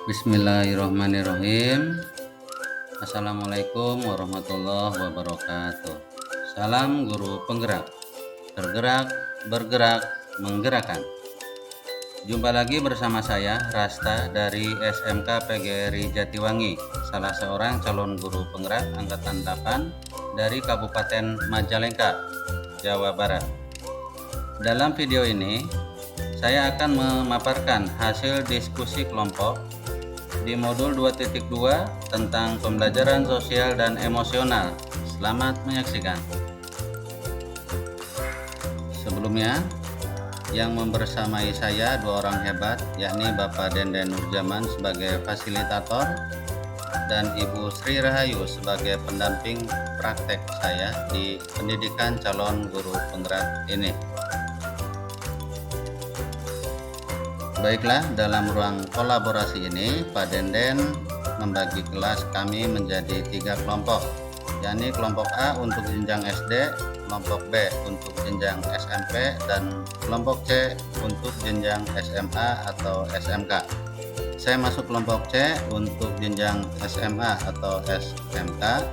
Bismillahirrahmanirrahim. Assalamualaikum warahmatullahi wabarakatuh. Salam guru penggerak, tergerak, bergerak, menggerakkan. Jumpa lagi bersama saya Rasta dari SMK PGRI Jatiwangi, salah seorang calon guru penggerak angkatan 8 dari Kabupaten Majalengka, Jawa Barat. Dalam video ini saya akan memaparkan hasil diskusi kelompok di modul 2.2 tentang pembelajaran sosial dan emosional. Selamat menyaksikan. Sebelumnya, yang membersamai saya dua orang hebat, yakni Bapak Denden Nurjaman sebagai fasilitator dan Ibu Sri Rahayu sebagai pendamping praktek saya di pendidikan calon guru penggerak ini. Baiklah, dalam ruang kolaborasi ini Pak Denden membagi kelas kami menjadi 3 kelompok, yakni kelompok A untuk jenjang SD, kelompok B untuk jenjang SMP, dan kelompok C untuk jenjang SMA atau SMK. Saya masuk kelompok C untuk jenjang SMA atau SMK,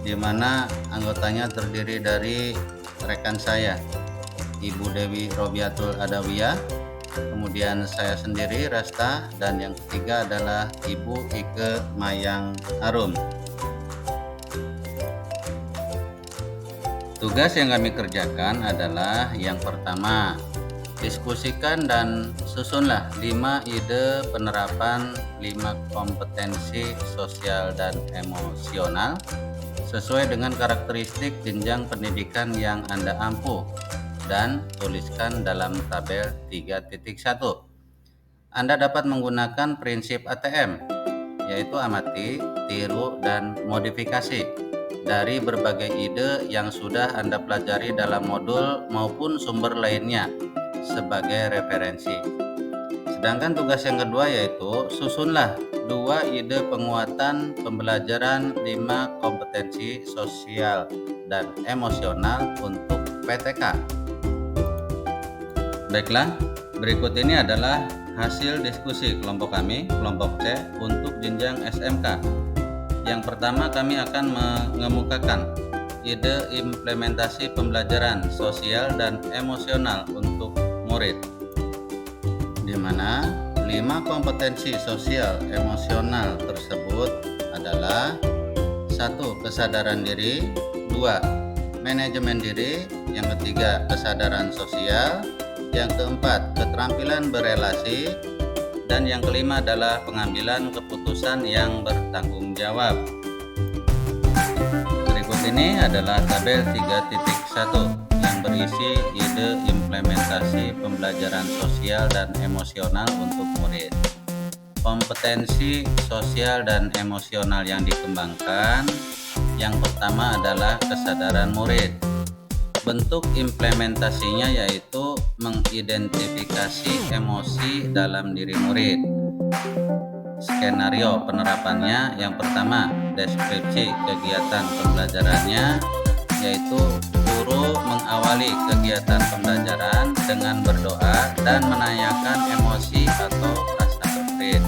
di mana anggotanya terdiri dari rekan saya, Ibu Dewi Robiatul Adawiyah, kemudian saya sendiri Rasta, dan yang ketiga adalah Ibu Ike Mayang Arum. Tugas yang kami kerjakan adalah yang pertama, diskusikan dan susunlah 5 ide penerapan 5 kompetensi sosial dan emosional sesuai dengan karakteristik jenjang pendidikan yang Anda ampuh, dan tuliskan dalam tabel 3.1. Anda dapat menggunakan prinsip ATM, yaitu amati, tiru, dan modifikasi dari berbagai ide yang sudah Anda pelajari dalam modul maupun sumber lainnya sebagai referensi. Sedangkan tugas yang kedua yaitu susunlah 2 ide penguatan pembelajaran 5 kompetensi sosial dan emosional untuk PTK. Baiklah, berikut ini adalah hasil diskusi kelompok kami, kelompok C, untuk jenjang SMK. Yang pertama, kami akan mengemukakan ide implementasi pembelajaran sosial dan emosional untuk murid, di mana 5 kompetensi sosial emosional tersebut adalah 1. Kesadaran diri, 2. Manajemen diri, yang ketiga kesadaran sosial, yang keempat keterampilan berelasi, dan yang kelima adalah pengambilan keputusan yang bertanggung jawab. Berikut ini adalah tabel 3.1 yang berisi ide implementasi pembelajaran sosial dan emosional untuk murid. Kompetensi sosial dan emosional yang dikembangkan, yang pertama adalah kesadaran murid. Bentuk implementasinya yaitu mengidentifikasi emosi dalam diri murid. Skenario penerapannya, yang pertama, deskripsi kegiatan pembelajarannya, yaitu guru mengawali kegiatan pembelajaran dengan berdoa dan menanyakan emosi atau perasaan murid.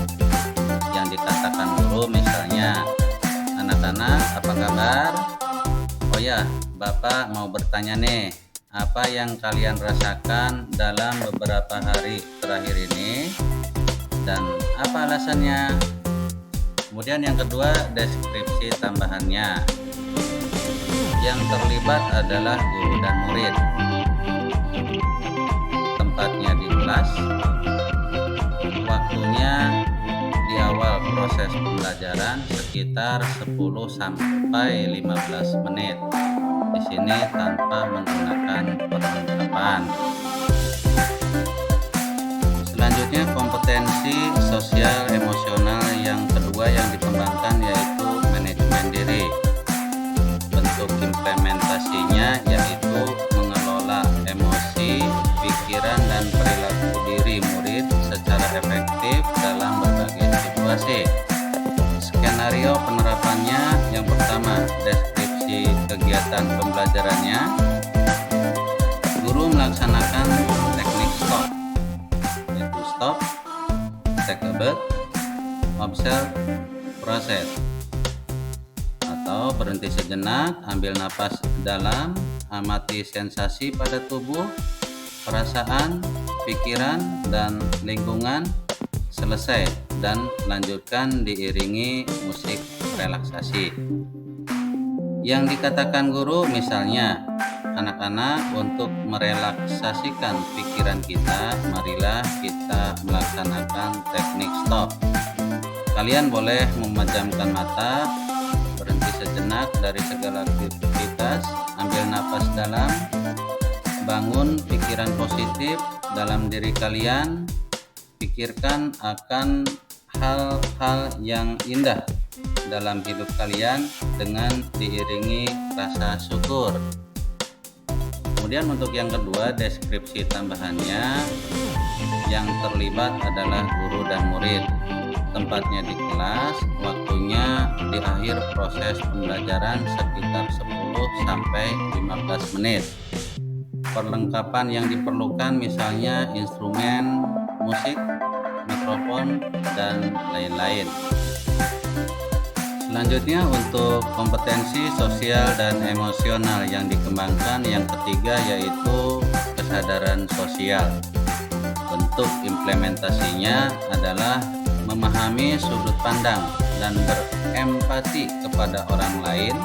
Yang dikatakan guru misalnya, "Anak-anak, apa kabar? Oh ya, Bapak mau bertanya nih, apa yang kalian rasakan dalam beberapa hari terakhir ini dan apa alasannya?" Kemudian yang kedua, deskripsi tambahannya. Yang terlibat adalah guru dan murid. Tempatnya di kelas, waktunya di awal proses pembelajaran sekitar 10 sampai 15 menit. Di sini tanpa menggunakan perlengkapan. Selanjutnya, kompetensi sosial emosional yang kedua yang dikembangkan yaitu manajemen diri. Bentuk implementasinya yaitu mengelola emosi, pikiran, dan perilaku diri murid secara efektif dalam berbagai situasi. Skenario penerapannya, yang pertama, deskripsi kegiatan pembelajarannya. Guru melaksanakan teknik stop, yaitu stop, take a breath, observe proses. Atau berhenti sejenak, ambil napas dalam, amati sensasi pada tubuh, perasaan, pikiran, dan lingkungan. Selesai dan lanjutkan diiringi musik relaksasi. Yang dikatakan guru misalnya, anak-anak, untuk merelaksasikan pikiran kita, marilah kita melaksanakan teknik stop. Kalian boleh memejamkan mata, berhenti sejenak dari segala aktivitas, ambil napas dalam, bangun pikiran positif dalam diri kalian, pikirkan akan hal-hal yang indah dalam hidup kalian dengan diiringi rasa syukur. Kemudian untuk yang kedua, deskripsi tambahannya, yang terlibat adalah guru dan murid. Tempatnya di kelas, waktunya di akhir proses pembelajaran sekitar 10 sampai 15 menit. Perlengkapan yang diperlukan misalnya instrumen musik, mikrofon, dan lain-lain. Selanjutnya untuk kompetensi sosial dan emosional yang dikembangkan, yang ketiga yaitu kesadaran sosial. Bentuk implementasinya adalah memahami sudut pandang dan berempati kepada orang lain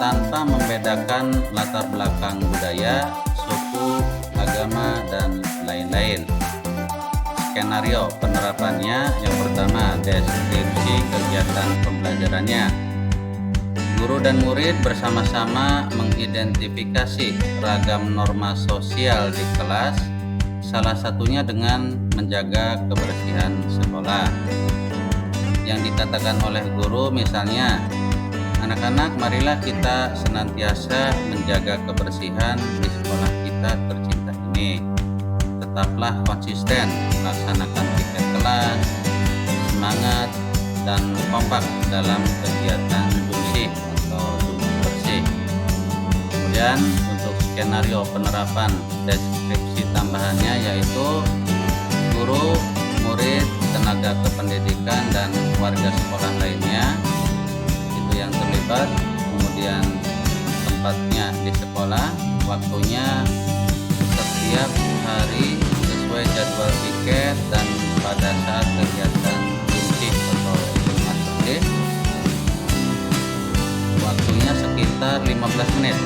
tanpa membedakan latar belakang budaya, suku, agama, dan lain-lain. Skenario penerapannya, yang pertama deskripsi kegiatan pembelajarannya. Guru dan murid bersama-sama mengidentifikasi ragam norma sosial di kelas, salah satunya dengan menjaga kebersihan sekolah. Yang dikatakan oleh guru misalnya, anak-anak, marilah kita senantiasa menjaga kebersihan di sekolah kita tercinta ini. Tetaplah konsisten melaksanakan tiket kelas, semangat, dan kompak dalam kegiatan bersih atau bersih. Kemudian untuk skenario penerapan, deskripsi tambahannya yaitu guru, murid, tenaga kependidikan, dan warga sekolah lainnya itu yang terlibat. Kemudian tempatnya di sekolah, waktunya setiap hari sesuai jadwal piket dan pada saat kegiatan kunci atau Jumat bersih, waktunya sekitar 15 menit.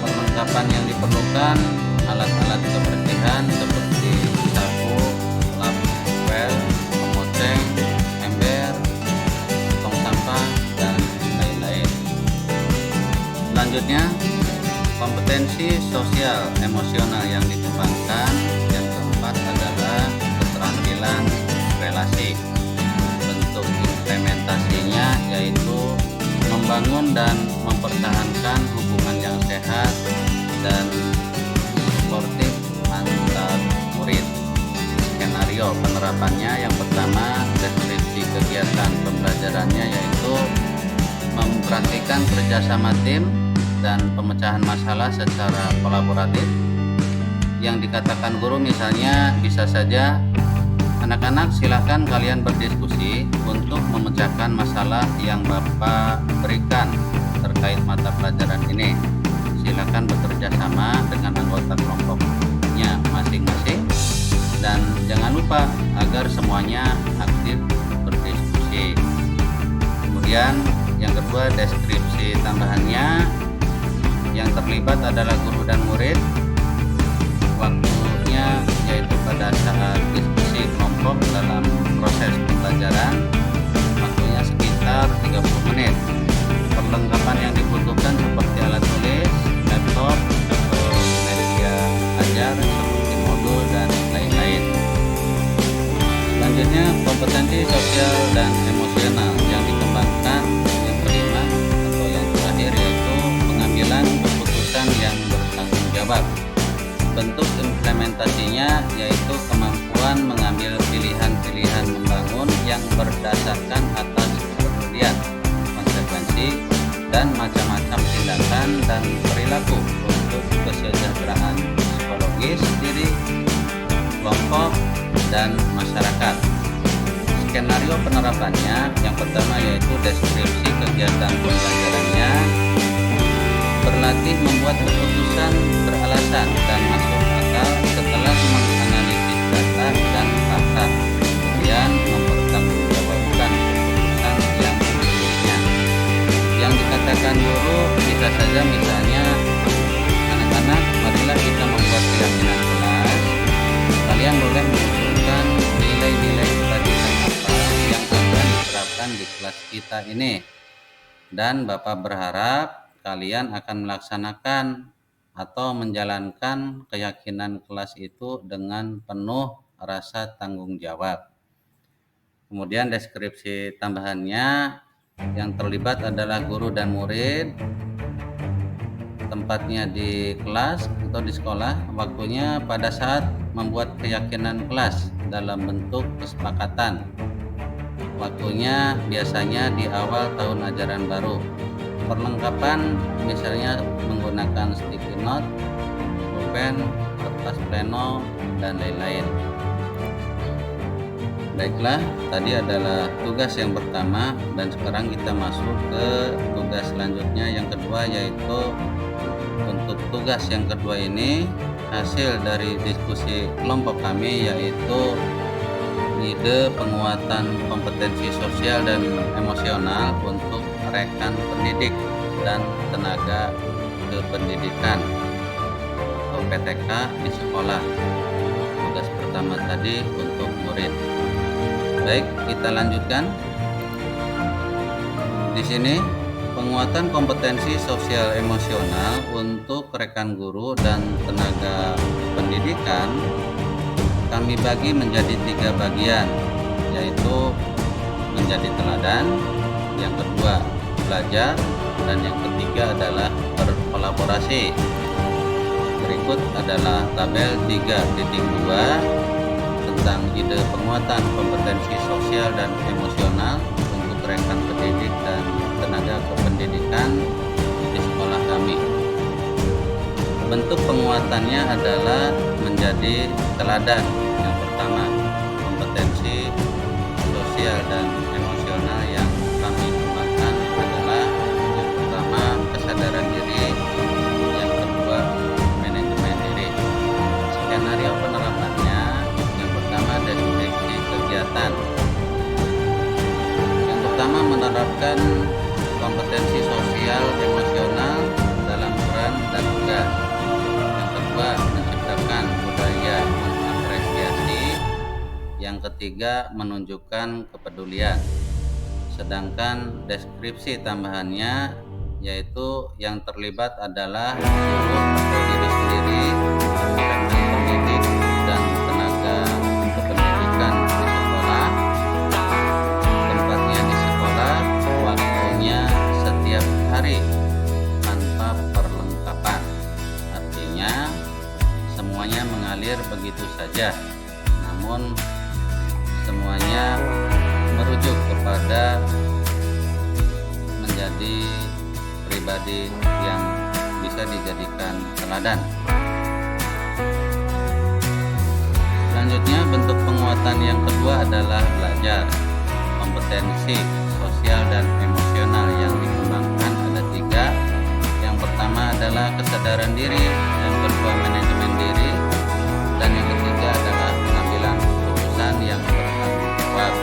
Perlengkapan yang diperlukan, alat-alat kebersihan seperti sapu, lap, pel, pemoceng, ember, tong sampah, dan lain-lain. Selanjutnya, kompetensi sosial emosional yang dikembangkan, yang keempat adalah keterampilan relasi. Bentuk implementasinya yaitu membangun dan mempertahankan hubungan yang sehat dan suportif antar murid. Skenario penerapannya, yang pertama deskripsi kegiatan pembelajarannya yaitu mempraktikkan kerjasama tim dan pemecahan masalah secara kolaboratif. Yang dikatakan guru misalnya bisa saja, anak-anak, silahkan kalian berdiskusi untuk memecahkan masalah yang Bapak berikan terkait mata pelajaran ini. Silakan bekerja sama dengan anggota kelompoknya masing-masing, dan jangan lupa agar semuanya aktif berdiskusi. Kemudian yang kedua, deskripsi tambahannya, yang terlibat adalah guru dan murid. Waktunya yaitu pada saat diskusi kelompok dalam proses pembelajaran, waktunya sekitar 30 menit. Perlengkapan yang dibutuhkan seperti alat tulis, laptop, atau media ajar seperti modul dan lain-lain. Selanjutnya, kompetensi sosial dan emosional yang dikembangkan, yang kelima atau yang terakhir yaitu pengambilan keputusan yang bertanggung jawab. Bentuk implementasinya yaitu kemampuan mengambil pilihan-pilihan membangun yang berdasarkan atas kepedulian, konsekuensi, dan macam-macam tindakan dan perilaku untuk kesejahteraan psikologis diri, kelompok, dan masyarakat. Skenario penerapannya yang pertama yaitu deskripsi kegiatan pembelajarannya, berlatih membuat keputusan beralasan dan masuk akal setelah menganalisis data dan fakta, kemudian mempertanggungjawabkan keputusan yang diambilnya. Yang dikatakan guru bisa saja misalnya, anak-anak, marilah kita membuat keyakinan kelas. Kalian boleh mengusulkan nilai-nilai kebajikan apa yang akan diterapkan di kelas kita ini, dan Bapak berharap kalian akan melaksanakan atau menjalankan keyakinan kelas itu dengan penuh rasa tanggung jawab. Kemudian deskripsi tambahannya, yang terlibat adalah guru dan murid, tempatnya di kelas atau di sekolah, waktunya pada saat membuat keyakinan kelas dalam bentuk kesepakatan. Waktunya biasanya di awal tahun ajaran baru. Perlengkapan misalnya menggunakan sticky note, pulpen, kertas pleno, dan lain-lain. Baiklah, tadi adalah tugas yang pertama, dan sekarang kita masuk ke tugas selanjutnya yang kedua, yaitu untuk tugas yang kedua ini hasil dari diskusi kelompok kami, yaitu ide penguatan kompetensi sosial dan emosional untuk rekan pendidik dan tenaga kependidikan atau PTK di sekolah. Tugas pertama tadi untuk murid. Baik, kita lanjutkan. Di sini penguatan kompetensi sosial emosional untuk rekan guru dan tenaga pendidikan kami bagi menjadi 3 bagian, yaitu menjadi teladan, yang kedua belajar, dan yang ketiga adalah berkolaborasi. Berikut adalah tabel 3.2 tentang ide penguatan kompetensi sosial dan emosional untuk rekan pendidik dan tenaga kependidikan di sekolah kami. Bentuk penguatannya adalah menjadi teladan. Yang pertama, kompetensi sosial dan emosional yang kami kembangkan adalah yang pertama kesadaran diri, yang kedua manajemen diri. Skenario penerapannya yang pertama deskripsi kegiatan. Yang pertama menerapkan kompetensi sosial emosional dalam peran dan tugas. Yang kedua menciptakan budaya mengapresiasi. Yang ketiga menunjukkan kepedulian. Sedangkan deskripsi tambahannya yaitu yang terlibat adalah guru atau diri sendiri, rekan pendidik dan tenaga kependidikan di sekolah, tempatnya di sekolah, waktunya setiap hari tanpa perlengkapan. Artinya semuanya mengalir begitu saja, namun semuanya merujuk kepada menjadi pribadi yang bisa dijadikan teladan. Selanjutnya, bentuk penguatan yang kedua adalah belajar. Kompetensi sosial dan emosional yang dikembangkan ada 3. Yang pertama adalah kesadaran diri, yang kedua manajemen diri, dan yang ketiga adalah pengambilan keputusan yang bertanggung jawab.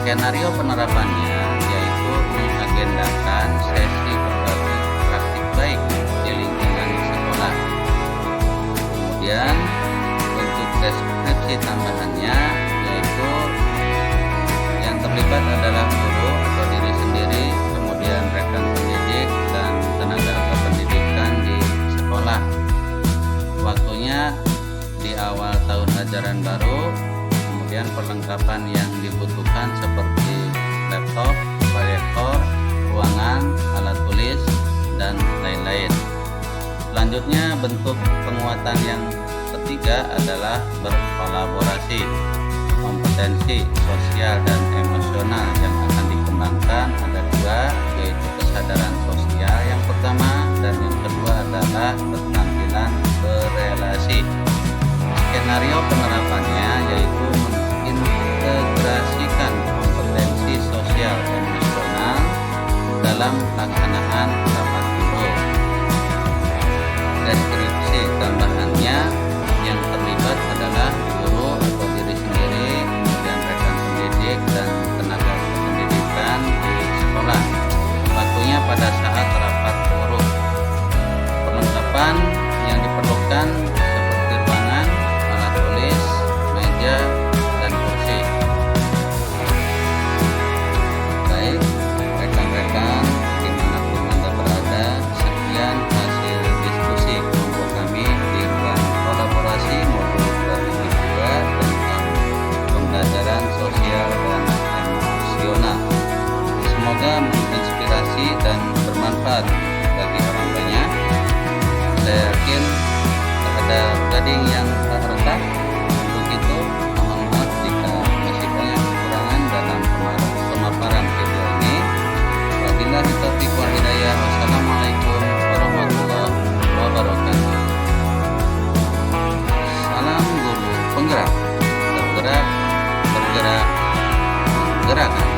Skenario penerapannya yaitu mengagendakan sesi berbagi praktik baik di lingkungan sekolah. Kemudian untuk deskripsi tambahannya yaitu yang terlibat adalah guru atau diri sendiri, kemudian rekan pendidik dan tenaga kependidikan di sekolah. Waktunya di awal tahun ajaran baru, kemudian perlengkapan yang dibutuhkan seperti laptop, proyektor, ruangan, alat tulis, dan lain-lain. Selanjutnya, bentuk penguatan yang ketiga adalah berkolaborasi. Kompetensi sosial dan emosional yang akan dikembangkan ada 2, yaitu kesadaran sosial yang pertama, dan yang kedua adalah keterampilan berelasi. Skenario penerapannya yaitu mengintegrasikan dalam pelaksanaan rapat guru. Deskripsi tambahannya yang terlibat adalah guru atau diri sendiri, kemudian rekan pendidik dan tenaga pendidikan di sekolah. Waktunya pada saat rapat guru. Perlengkapan yang diperlukan seperti ruangan, alat tulis, meja, dan kursi. Baik, rekan-rekan dimanapun Anda berada, sekian hasil diskusi kelompok kami di ruang kolaborasi modul 2002 tentang pembelajaran sosial dan emosional. Semoga menginspirasi dan bermanfaat bagi orang banyak. Saya yakin tak ada gading yang tak retak. Untuk itu, mohon maaf jika masih banyak kekurangan dalam pemaparan video ini. Wabillahi taufiq wal hidayah. Wassalamualaikum warahmatullahi wabarakatuh. Salam guru penggerak, tergerak, bergerak, menggerakkan.